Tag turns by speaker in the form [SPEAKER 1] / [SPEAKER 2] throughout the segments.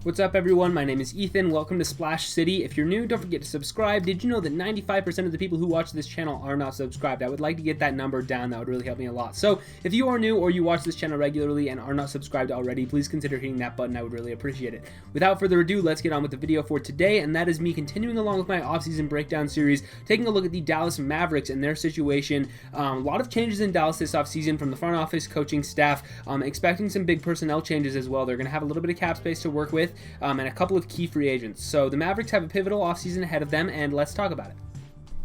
[SPEAKER 1] What's up, everyone? My name is Ethan. Welcome to Splash City. If you're new, don't forget to subscribe. Did you know that 95% of the people who watch this channel are not subscribed? I would like to get that number down. That would really help me a lot. So if you are new or you watch this channel regularly and are not subscribed already, please consider hitting that button. I would really appreciate it. Without further ado, let's get on with the video for today, and that is me continuing along with my offseason breakdown series, taking a look at the Dallas Mavericks and their situation. A lot of changes in Dallas this offseason from the front office, coaching staff, expecting some big personnel changes as well. They're going to have a little bit of cap space to work with, and a couple of key free agents. So the Mavericks have a pivotal offseason ahead of them, and let's talk about it.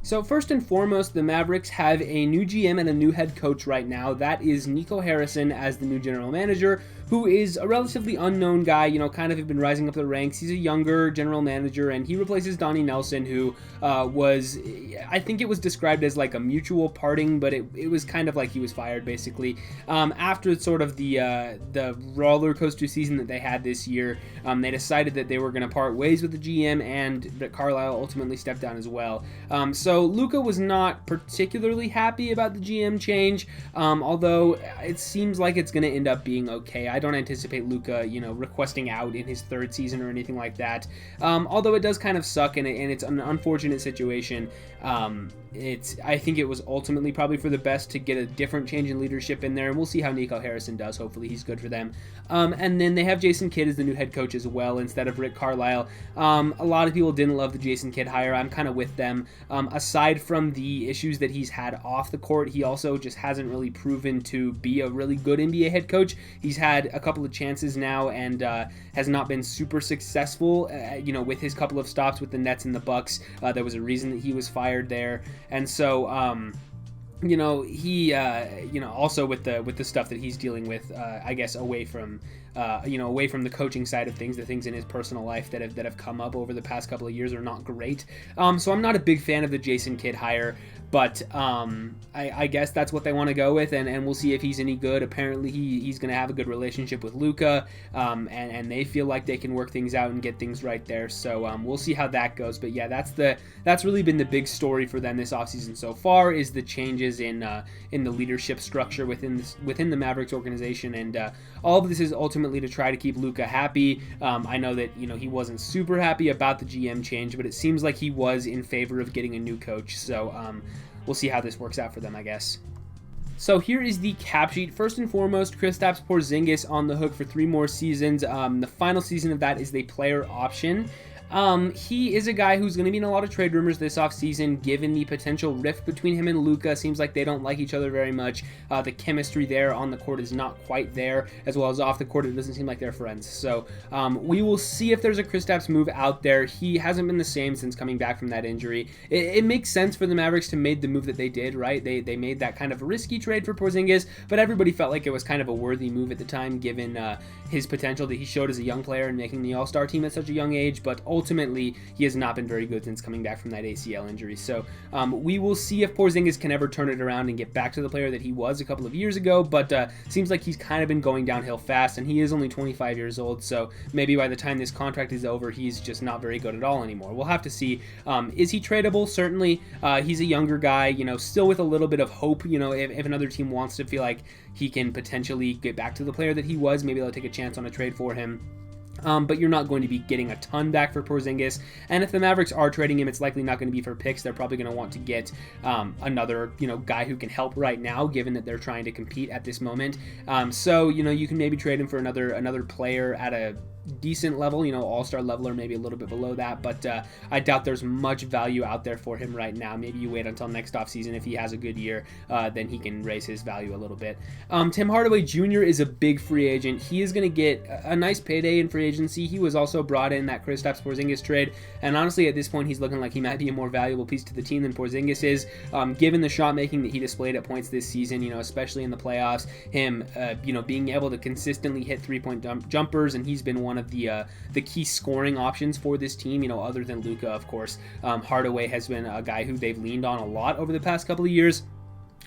[SPEAKER 1] So first and foremost, the Mavericks have a new GM and a new head coach right now. That is Nico Harrison as the new general manager, who is a relatively unknown guy, kind of have been rising up the ranks. He's a younger general manager, and he replaces Donnie Nelson, who I think it was described as like a mutual parting, but it was kind of like he was fired, basically. After sort of the roller coaster season that they had this year, they decided that they were going to part ways with the GM, and that Carlisle ultimately stepped down as well. So Luka was not particularly happy about the GM change, although it seems like it's going to end up being okay. I don't anticipate Luka, requesting out in his third season or anything like that. Although it does kind of suck, and it's an unfortunate situation. I think it was ultimately probably for the best to get a different change in leadership in there, and we'll see how Nico Harrison does. Hopefully he's good for them. And then they have Jason Kidd as the new head coach as well, instead of Rick Carlisle. A lot of people didn't love the Jason Kidd hire. I'm kind of with them. Aside from the issues that he's had off the court, he also just hasn't really proven to be a really good NBA head coach. He's had a couple of chances now and has not been super successful, with his couple of stops with the Nets and the Bucks. There was a reason that he was fired there. And so, he, also with the stuff that he's dealing with, I guess away from the coaching side of things, the things in his personal life that have come up over the past couple of years are not great. So I'm not a big fan of the Jason Kidd hire, but I guess that's what they want to go with, and we'll see if he's any good. Apparently he's going to have a good relationship with Luka, and they feel like they can work things out and get things right there. So we'll see how that goes. But yeah, that's really been the big story for them this offseason so far, is the changes in the leadership structure within the Mavericks organization, and all of this is ultimately to try to keep Luka happy. I know that he wasn't super happy about the GM change, but it seems like he was in favor of getting a new coach. So we'll see how this works out for them, I guess. So here is the cap sheet. First and foremost, Kristaps Porzingis on the hook for 3 more seasons. The final season of that is the player option. He is a guy who's going to be in a lot of trade rumors this offseason, given the potential rift between him and Luka. Seems like they don't like each other very much. The chemistry there on the court is not quite there, as well as off the court. It doesn't seem like they're friends. So we will see if there's a Kristaps move out there. He hasn't been the same since coming back from that injury. It makes sense for the Mavericks to make the move that they did, right? They made that kind of a risky trade for Porzingis, but everybody felt like it was kind of a worthy move at the time, given his potential that he showed as a young player and making the All-Star team at such a young age. But ultimately, he has not been very good since coming back from that ACL injury. So we will see if Porzingis can ever turn it around and get back to the player that he was a couple of years ago, but seems like he's kind of been going downhill fast, and he is only 25 years old, so maybe by the time this contract is over, he's just not very good at all anymore. We'll have to see. Is he tradable? Certainly. He's a younger guy, still with a little bit of hope. If another team wants to feel like he can potentially get back to the player that he was, maybe they'll take a chance on a trade for him. But you're not going to be getting a ton back for Porzingis, and if the Mavericks are trading him, it's likely not going to be for picks. They're probably going to want to get another guy who can help right now, given that they're trying to compete at this moment. So you can maybe trade him for another player at a decent level, all-star level, or maybe a little bit below that, but I doubt there's much value out there for him right now. Maybe you wait until next offseason. If he has a good year, then he can raise his value a little bit. Tim Hardaway Jr. is a big free agent. He is going to get a nice payday in free agency. He was also brought in that Kristaps Porzingis trade, and honestly at this point he's looking like he might be a more valuable piece to the team than Porzingis is, given the shot making that he displayed at points this season, especially in the playoffs, him being able to consistently hit 3-point jumpers, and he's been one of the key scoring options for this team, other than Luka, of course. Hardaway has been a guy who they've leaned on a lot over the past couple of years.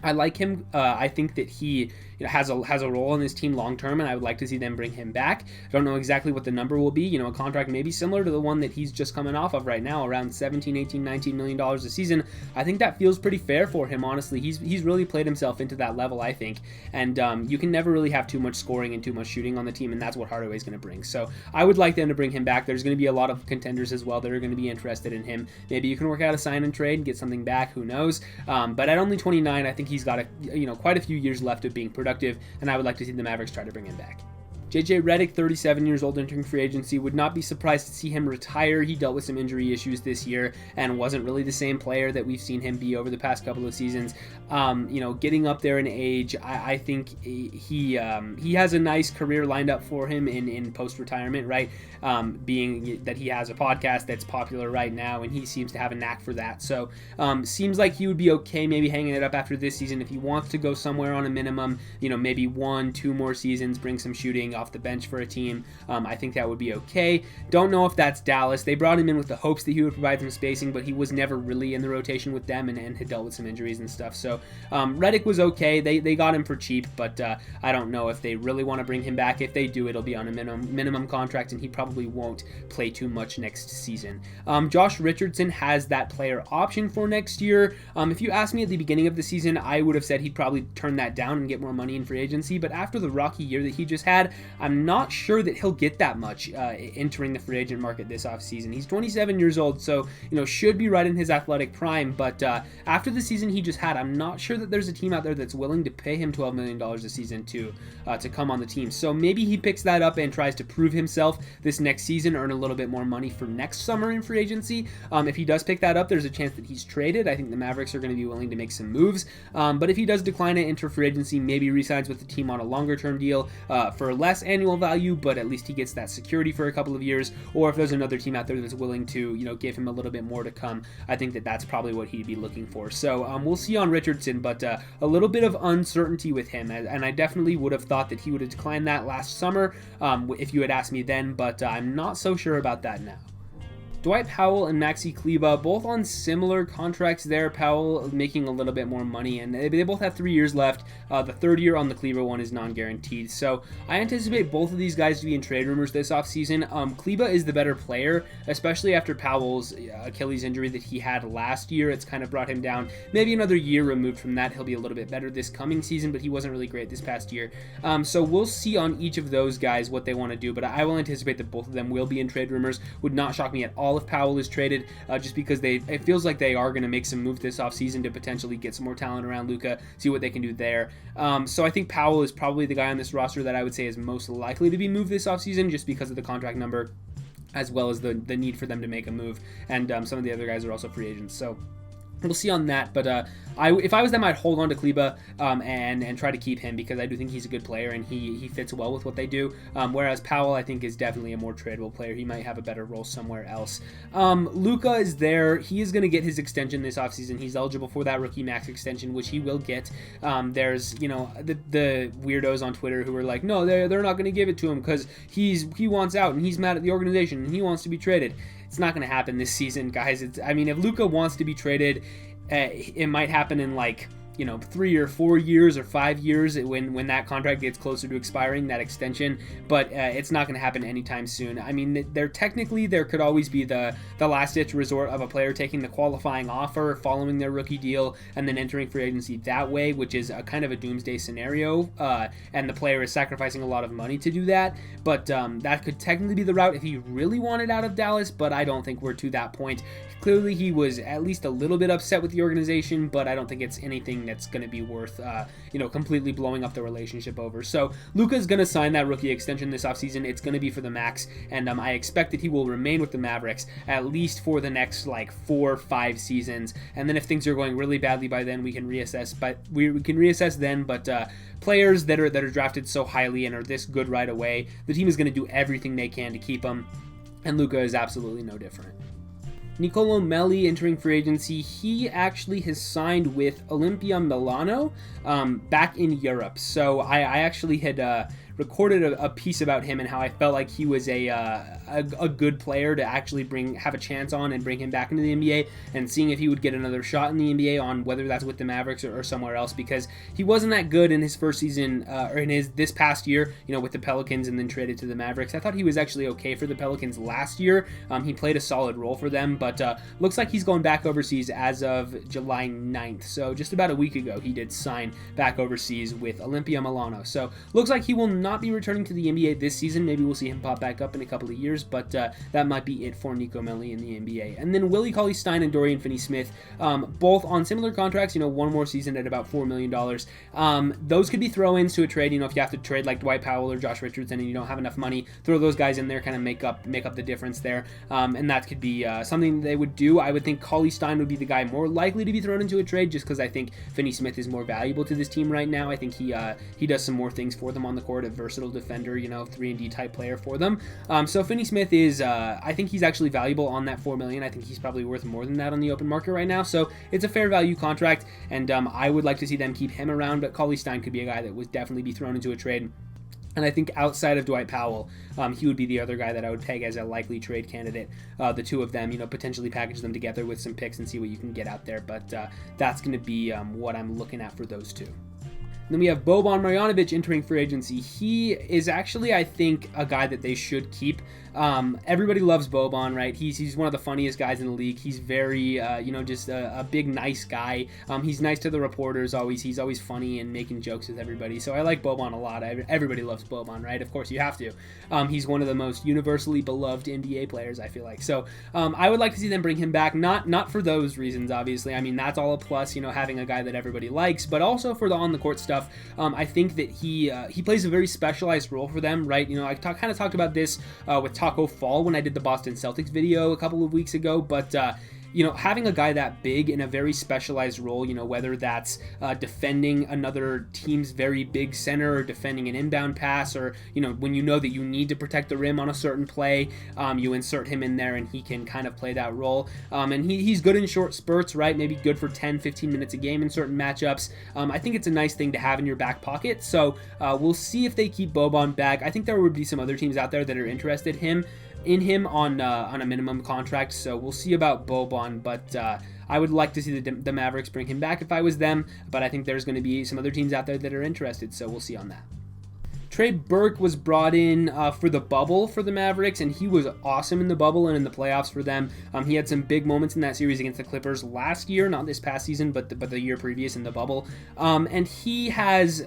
[SPEAKER 1] I like him. I think that he has a role in this team long term, and I would like to see them bring him back. I don't know exactly what the number will be. A contract maybe similar to the one that he's just coming off of right now, around $17, $18, $19 million a season. I think that feels pretty fair for him, honestly. He's really played himself into that level, I think, and you can never really have too much scoring and too much shooting on the team, and that's what Hardaway is going to bring. So I would like them to bring him back. There's going to be a lot of contenders as well that are going to be interested in him. Maybe you can work out a sign and trade and get something back, who knows. But at only 29, I think he's got quite a few years left of being productive, and I would like to see the Mavericks try to bring him back. JJ Redick, 37 years old, entering free agency. Would not be surprised to see him retire. He dealt with some injury issues this year and wasn't really the same player that we've seen him be over the past couple of seasons. Getting up there in age, I think he has a nice career lined up for him in post-retirement, right? Being that he has a podcast that's popular right now, and he seems to have a knack for that. So seems like he would be okay maybe hanging it up after this season if he wants to go somewhere on a minimum, maybe 1-2 more seasons, bring some shooting off the bench for a team. I think that would be okay. Don't know if that's Dallas. They brought him in with the hopes that he would provide some spacing, but he was never really in the rotation with them and had dealt with some injuries and stuff. So Redick was okay. They got him for cheap, but I don't know if they really want to bring him back. If they do, it'll be on a minimum contract, and he probably won't play too much next season. Josh Richardson has that player option for next year. If you asked me at the beginning of the season, I would have said he'd probably turn that down and get more money in free agency, but after the rocky year that he just had, I'm not sure that he'll get that much entering the free agent market this offseason. He's 27 years old, so should be right in his athletic prime, but after the season he just had, I'm not sure that there's a team out there that's willing to pay him $12 million a season to come on the team. So maybe he picks that up and tries to prove himself this next season, earn a little bit more money for next summer in free agency. If he does pick that up, there's a chance that he's traded. I think the Mavericks are going to be willing to make some moves, but if he does decline it, enter free agency, maybe re-signs with the team on a longer term deal for less annual value, but at least he gets that security for a couple of years. Or if there's another team out there that's willing to give him a little bit more to come, I think that that's probably what he'd be looking for. So we'll see on Richardson, but a little bit of uncertainty with him, and I definitely would have thought that he would have declined that last summer if you had asked me then, but I'm not so sure about that now. Dwight Powell and Maxi Kleber, both on similar contracts there. Powell making a little bit more money, and they both have 3 years left. The third year on the Kleber one is non-guaranteed. So I anticipate both of these guys to be in trade rumors this offseason. Kleber is the better player, especially after Powell's Achilles injury that he had last year. It's kind of brought him down. Maybe another year removed from that, he'll be a little bit better this coming season, but he wasn't really great this past year. So we'll see on each of those guys what they want to do, but I will anticipate that both of them will be in trade rumors. Would not shock me at all if Powell is traded, just because it feels like they are going to make some moves this offseason to potentially get some more talent around Luka, see what they can do there. So I think Powell is probably the guy on this roster that I would say is most likely to be moved this offseason, just because of the contract number, as well as the need for them to make a move, and some of the other guys are also free agents. So we'll see on that, but if I was them, I'd hold on to Kleber and try to keep him, because I do think he's a good player and he fits well with what they do. Whereas Powell, I think, is definitely a more tradable player. He might have a better role somewhere else. Luka is there. He is going to get his extension this offseason. He's eligible for that rookie max extension, which he will get. There's the weirdos on Twitter who are like, no, they're not going to give it to him because he wants out and he's mad at the organization and he wants to be traded. It's not going to happen this season, guys. If Luka wants to be traded, it might happen in 3 or 4 years or 5 years when that contract gets closer to expiring, that extension, but it's not going to happen anytime soon. There could always be the last-ditch resort of a player taking the qualifying offer following their rookie deal and then entering free agency that way, which is a kind of a doomsday scenario, and the player is sacrificing a lot of money to do that, but that could technically be the route if he really wanted out of Dallas, but I don't think we're to that point. Clearly, he was at least a little bit upset with the organization, but I don't think it's anything that's going to be worth, completely blowing up the relationship over. So Luka's going to sign that rookie extension this offseason. It's going to be for the max, and I expect that he will remain with the Mavericks at least for the next 4 or 5 seasons. And then if things are going really badly by then, we can reassess. But we can reassess then. But players that are drafted so highly and are this good right away, the team is going to do everything they can to keep them, and Luka is absolutely no different. Nicolo Melli entering free agency. He actually has signed with Olimpia Milano back in Europe. So I actually had recorded a piece about him and how I felt like he was a good player to actually have a chance on and bring him back into the NBA, and seeing if he would get another shot in the NBA, on whether that's with the Mavericks or somewhere else, because he wasn't that good in his first season or in this past year, with the Pelicans and then traded to the Mavericks. I thought he was actually okay for the Pelicans last year. He played a solid role for them, but looks like he's going back overseas as of July 9th. So just about a week ago, he did sign back overseas with Olimpia Milano. So looks like he will not be returning to the NBA this season. Maybe we'll see him pop back up in a couple of years, but that might be it for Nico Melli in the NBA. And then Willie Cauley-Stein and Dorian Finney-Smith, both on similar contracts, one more season at about $4 million. Those could be throw-ins to a trade. If you have to trade like Dwight Powell or Josh Richardson and you don't have enough money, throw those guys in there, kind of make up the difference there. And that could be something they would do. I would think Cauley-Stein would be the guy more likely to be thrown into a trade, just because I think Finney-Smith is more valuable to this team right now. I think he does some more things for them on the court, a versatile defender, 3-and-D type player for them. So Finney-Smith is, I think he's actually valuable on that $4 million. I think he's probably worth more than that on the open market right now. So it's a fair value contract, and I would like to see them keep him around, but Cauley-Stein could be a guy that would definitely be thrown into a trade. And I think outside of Dwight Powell, he would be the other guy that I would peg as a likely trade candidate. The two of them, potentially package them together with some picks and see what you can get out there. But that's going to be what I'm looking at for those two. Then we have Boban Marjanovic entering free agency. He is actually, I think, a guy that they should keep. Everybody loves Boban, right? He's one of the funniest guys in the league. He's very, just a big, nice guy. He's nice to the reporters always. He's always funny and making jokes with everybody. So I like Boban a lot. Everybody loves Boban, right? Of course, you have to. He's one of the most universally beloved NBA players, I feel like. So I would like to see them bring him back. Not for those reasons, obviously. I mean, that's all a plus, having a guy that everybody likes, but also for the on-the-court stuff. I think that he plays a very specialized role for them, right? I kind of talked about this with Taco Fall when I did the Boston Celtics video a couple of weeks ago, but having a guy that big in a very specialized role, whether that's defending another team's very big center or defending an inbound pass, or, when you know that you need to protect the rim on a certain play, you insert him in there and he can kind of play that role. And he's good in short spurts, right? Maybe good for 10, 15 minutes a game in certain matchups. I think it's a nice thing to have in your back pocket. So we'll see if they keep Boban back. I think there would be some other teams out there that are interested in him on a minimum contract, so we'll see about Boban, but I would like to see the Mavericks bring him back if I was them, but I think there's going to be some other teams out there that are interested, so we'll see on that. Trey Burke was brought in for the bubble for the Mavericks, and he was awesome in the bubble and in the playoffs for them. He had some big moments in that series against the Clippers last year, not this past season, but the year previous in the bubble. And he has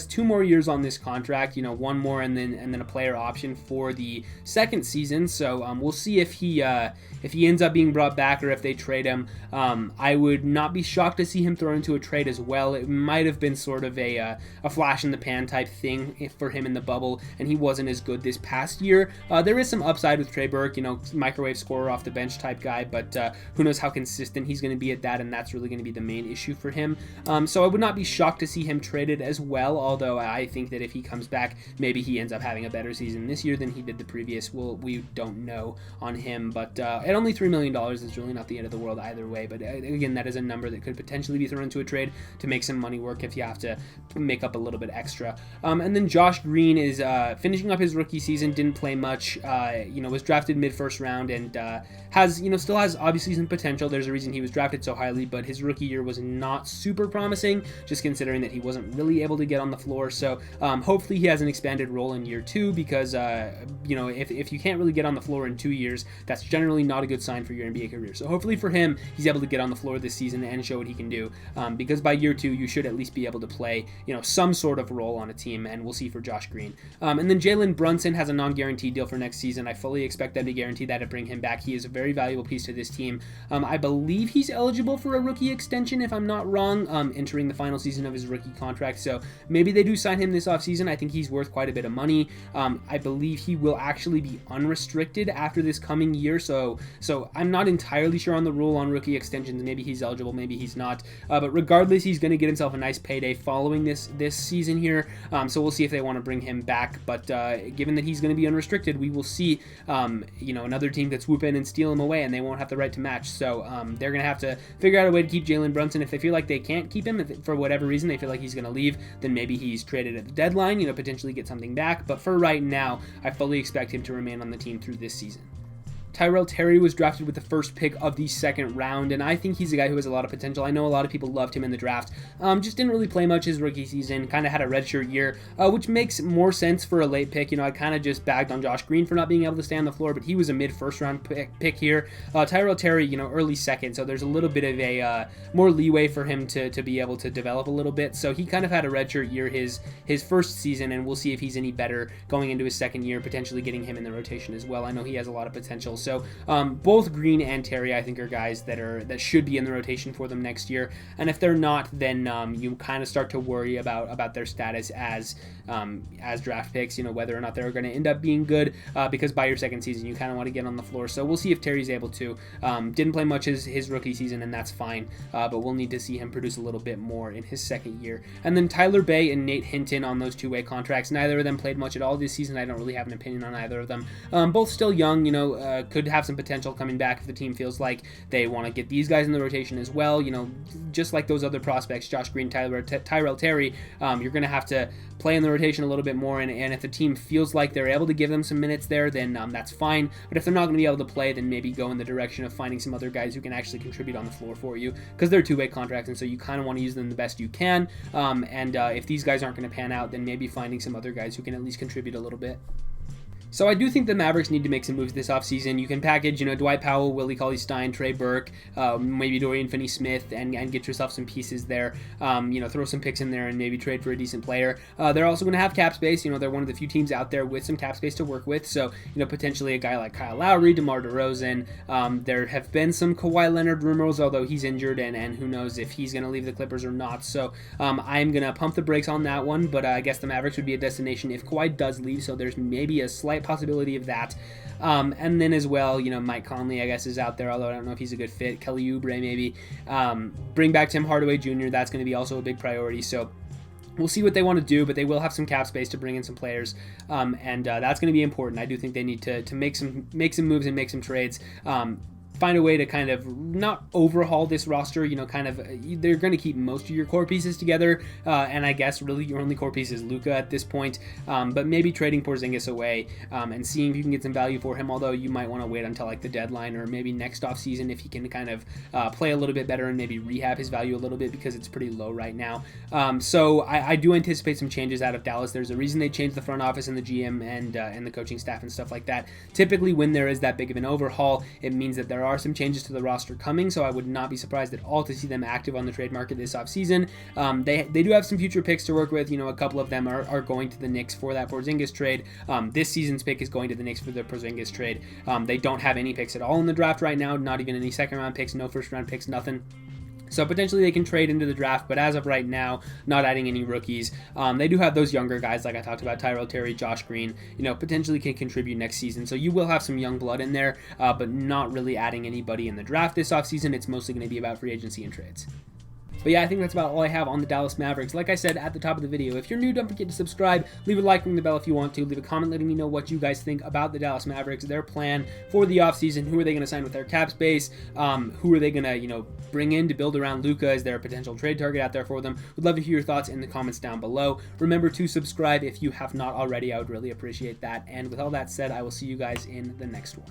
[SPEAKER 1] 2 more years on this contract, one more and then a player option for the second season. So we'll see if he ends up being brought back or if they trade him. I would not be shocked to see him thrown into a trade as well. It might have been sort of a flash in the pan type thing for him in the bubble, and he wasn't as good this past year. There is some upside with Trey Burke, microwave scorer off the bench type guy, but who knows how consistent he's going to be at that, and that's really going to be the main issue for him. So I would not be shocked to see him traded as well, although I think that if he comes back, maybe he ends up having a better season this year than he did the previous. We don't know on him, but at only $3 million is really not the end of the world either way. But again, that is a number that could potentially be thrown into a trade to make some money work if you have to make up a little bit extra. And then Josh Green is finishing up his rookie season, didn't play much, was drafted mid-first round, and still has obviously some potential. There's a reason he was drafted so highly, but his rookie year was not super promising, just considering that he wasn't really able to get on the floor. So hopefully he has an expanded role in year 2, because if you can't really get on the floor in 2 years, that's generally not a good sign for your NBA career. So hopefully for him, he's able to get on the floor this season and show what he can do, because by year 2, you should at least be able to play some sort of role on a team, and we'll see for Josh Green. And then Jalen Brunson has a non-guaranteed deal for next season. I fully expect them to guarantee that to bring him back. He is a very valuable piece to this team. I believe he's eligible for a rookie extension, if I'm not wrong, entering the final season of his rookie contract. So maybe they do sign him this offseason. I think he's worth quite a bit of money. I believe he will actually be unrestricted after this coming year. So I'm not entirely sure on the rule on rookie extensions. Maybe he's eligible, maybe he's not. But regardless, he's going to get himself a nice payday following this season here. So we'll see if they want to bring him back. But given that he's going to be unrestricted, we will see, another team that swoop in and steal him away, and they won't have the right to match. So they're going to have to figure out a way to keep Jalen Brunson. If they feel like they can't keep him, if for whatever reason they feel like he's going to leave, then maybe he's traded at the deadline, potentially get something back. But for right now, I fully expect him to remain on the team through this season. Tyrell Terry was drafted with the first pick of the second round, and I think he's a guy who has a lot of potential. I know a lot of people loved him in the draft. Just didn't really play much his rookie season, kind of had a redshirt year, which makes more sense for a late pick. I kind of just bagged on Josh Green for not being able to stay on the floor, but he was a mid-first round pick here. Tyrell Terry, early second, so there's a little bit of a more leeway for him to be able to develop a little bit. So he kind of had a redshirt year his first season, and we'll see if he's any better going into his second year, potentially getting him in the rotation as well. I know he has a lot of potential. So both Green and Terry, I think, are guys that should be in the rotation for them next year. And if they're not, then you kind of start to worry about their status as draft picks. Whether or not they're going to end up being good, because by your second season, you kind of want to get on the floor. So we'll see if Terry's able to. Didn't play much his rookie season, and that's fine. But we'll need to see him produce a little bit more in his second year. And then Tyler Bay and Nate Hinton on those two-way contracts. Neither of them played much at all this season. I don't really have an opinion on either of them. Both still young. Could have some potential coming back if the team feels like they want to get these guys in the rotation as well. Just like those other prospects, Josh Green, Tyrell Terry, you're going to have to play in the rotation a little bit more, and if the team feels like they're able to give them some minutes there, then that's fine. But if they're not going to be able to play, then maybe go in the direction of finding some other guys who can actually contribute on the floor for you, because they're two-way contracts, and so you kind of want to use them the best you can. If these guys aren't going to pan out, then maybe finding some other guys who can at least contribute a little bit. So I do think the Mavericks need to make some moves this offseason. You can package, Dwight Powell, Willie Cauley-Stein, Trey Burke, maybe Dorian Finney-Smith, and get yourself some pieces there. Throw some picks in there and maybe trade for a decent player. They're also going to have cap space. They're one of the few teams out there with some cap space to work with. So, potentially a guy like Kyle Lowry, DeMar DeRozan. There have been some Kawhi Leonard rumors, although he's injured, and who knows if he's going to leave the Clippers or not. So I'm going to pump the brakes on that one, but I guess the Mavericks would be a destination if Kawhi does leave. So there's maybe a slight possibility of that. And then as well, Mike Conley, I guess, is out there, although I don't know if he's a good fit. Kelly Oubre, maybe. Bring back Tim Hardaway Jr., that's going to be also a big priority. So we'll see what they want to do, but they will have some cap space to bring in some players, and that's going to be important. I do think they need to make some moves and make some trades. Find a way to kind of not overhaul this roster, they're going to keep most of your core pieces together, and I guess really your only core piece is Luka at this point, but maybe trading Porzingis away and seeing if you can get some value for him, although you might want to wait until like the deadline or maybe next offseason if he can kind of play a little bit better and maybe rehab his value a little bit, because it's pretty low right now. So I do anticipate some changes out of Dallas. There's a reason they changed the front office and the GM and the coaching staff and stuff like that. Typically when there is that big of an overhaul, it means that there are some changes to the roster coming, so I would not be surprised at all to see them active on the trade market this offseason. They do have some future picks to work with. A couple of them are going to the Knicks for that Porzingis trade. This season's pick is going to the Knicks for the Porzingis trade. They don't have any picks at all in the draft right now, not even any second round picks, no first round picks, nothing. So potentially they can trade into the draft, but as of right now, not adding any rookies. They do have those younger guys, like I talked about, Tyrell Terry, Josh Green, potentially can contribute next season. So you will have some young blood in there, but not really adding anybody in the draft this offseason. It's mostly going to be about free agency and trades. But yeah, I think that's about all I have on the Dallas Mavericks. Like I said at the top of the video, if you're new, don't forget to subscribe, leave a like, ring the bell if you want to, leave a comment letting me know what you guys think about the Dallas Mavericks, their plan for the offseason, who are they going to sign with their cap space, who are they going to, bring in to build around Luka, is there a potential trade target out there for them? Would love to hear your thoughts in the comments down below. Remember to subscribe if you have not already, I would really appreciate that. And with all that said, I will see you guys in the next one.